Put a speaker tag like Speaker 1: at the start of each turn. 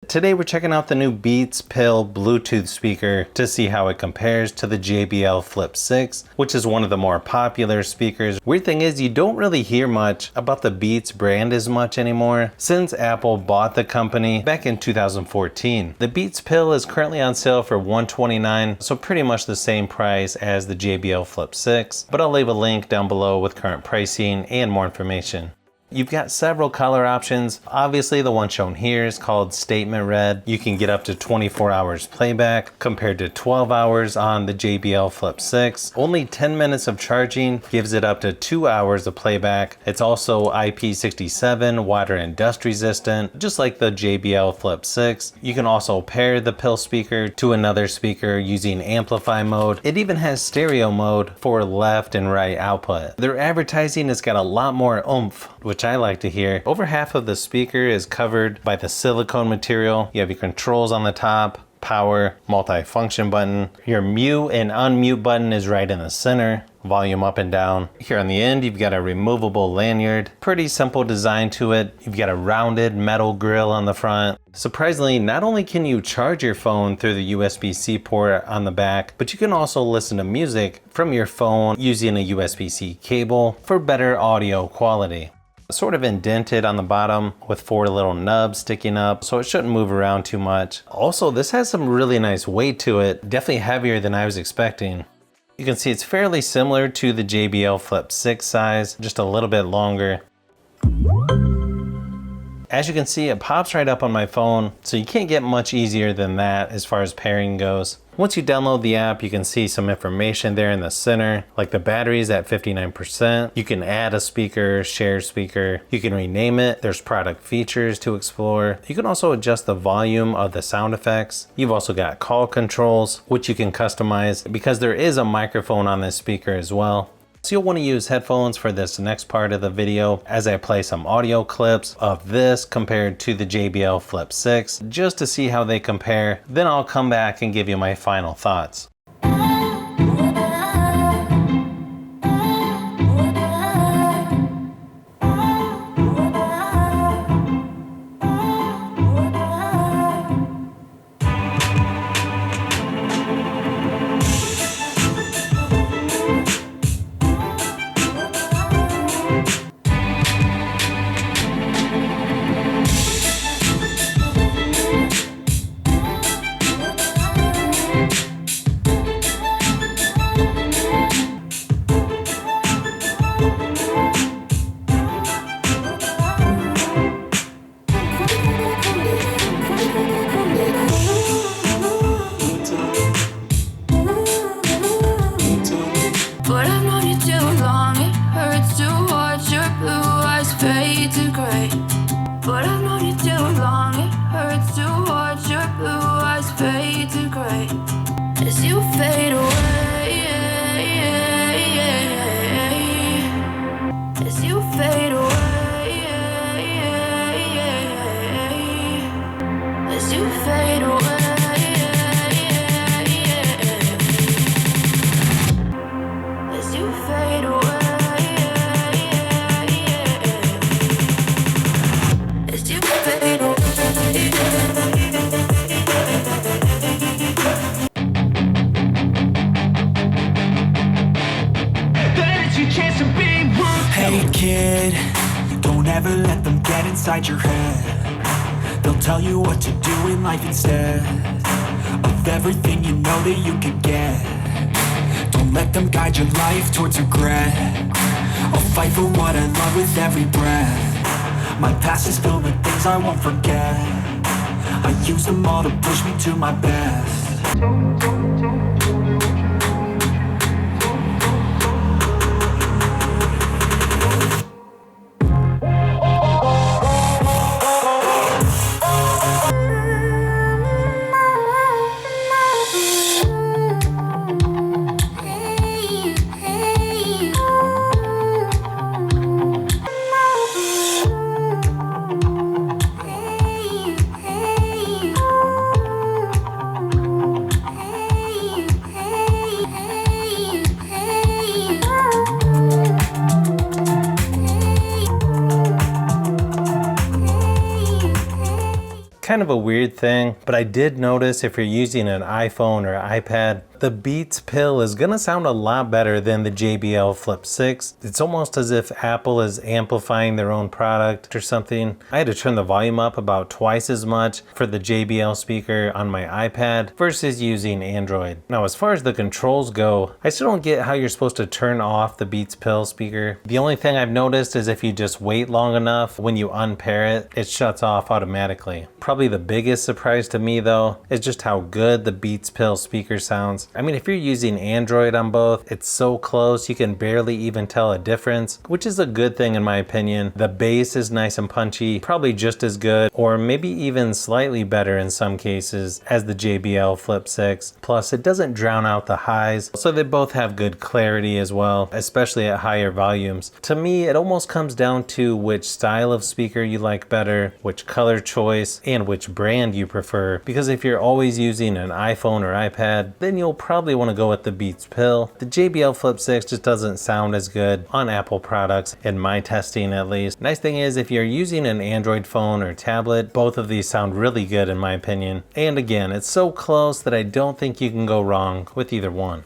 Speaker 1: Today we're checking out the new Beats Pill Bluetooth speaker to see how it compares to the JBL Flip 6, which is one of the more popular speakers. Weird thing is you don't really hear much about the Beats brand as much anymore since Apple bought the company back in 2014. The Beats Pill is currently on sale for $129, so pretty much the same price as the JBL Flip 6, but I'll leave a link down below with current pricing and more information. You've got several color options. Obviously the one shown here is called Statement Red. You can get up to 24 hours playback compared to 12 hours on the JBL Flip 6. Only 10 minutes of charging gives it up to 2 hours of playback. It's also IP67 water and dust resistant, just like the JBL Flip 6. You can also pair the Pill speaker to another speaker using amplify mode. It even has stereo mode for left and right output. Their advertising has got a lot more oomph, which I like to hear. Over half of the speaker is covered by the silicone material. You have your controls on the top, power, multi-function button. Your mute and unmute button is right in the center. Volume up and down. Here on the end, you've got a removable lanyard. Pretty simple design to it. You've got a rounded metal grill on the front. Surprisingly, not only can you charge your phone through the USB-C port on the back, but you can also listen to music from your phone using a USB-C cable for better audio quality. Sort of indented on the bottom with 4 little nubs sticking up, so it shouldn't move around too much. Also, this has some really nice weight to it, definitely heavier than I was expecting. You can see it's fairly similar to the JBL Flip 6 size, just a little bit longer. As you can see, it pops right up on my phone, so you can't get much easier than that as far as pairing goes. Once you download the app, you can see some information there in the center, like the battery's at 59%. You can add a speaker, share speaker. You can rename it. There's product features to explore. You can also adjust the volume of the sound effects. You've also got call controls, which you can customize because there is a microphone on this speaker as well. So you'll want to use headphones for this next part of the video as I play some audio clips of this compared to the JBL Flip 6 just to see how they compare. Then I'll come back and give you my final thoughts.
Speaker 2: But I've known you too long, it hurts to watch your blue eyes fade to gray as you fade away, as you fade away, as you fade away, as you fade away.
Speaker 3: Hey kid, don't ever let them get inside your head. They'll tell you what to do in life instead of everything you know that you could get. Don't let them guide your life towards regret. I'll fight for what I love with every breath. My past is filled with things I won't forget. I use them all to push me to my best.
Speaker 1: kind of a weird thing, but I did notice if you're using an iPhone or iPad, the Beats Pill is gonna sound a lot better than the JBL Flip 6. It's almost as if Apple is amplifying their own product or something. I had to turn the volume up about twice as much for the JBL speaker on my iPad versus using Android. Now, as far as the controls go, I still don't get how you're supposed to turn off the Beats Pill speaker. The only thing I've noticed is if you just wait long enough, when you unpair it, it shuts off automatically. Probably the biggest surprise to me though is just how good the Beats Pill speaker sounds. I mean, if you're using Android on both, it's so close you can barely even tell a difference, which is a good thing in my opinion. The bass is nice and punchy, probably just as good, or maybe even slightly better in some cases as the JBL Flip 6. Plus, it doesn't drown out the highs, so they both have good clarity as well, especially at higher volumes. To me, it almost comes down to which style of speaker you like better, which color choice, and which brand you prefer. Because if you're always using an iPhone or iPad, then you'll probably want to go with the Beats Pill. The JBL Flip 6 just doesn't sound as good on Apple products, in my testing at least. Nice thing is, if you're using an Android phone or tablet, both of these sound really good in my opinion. And again, it's so close that I don't think you can go wrong with either one.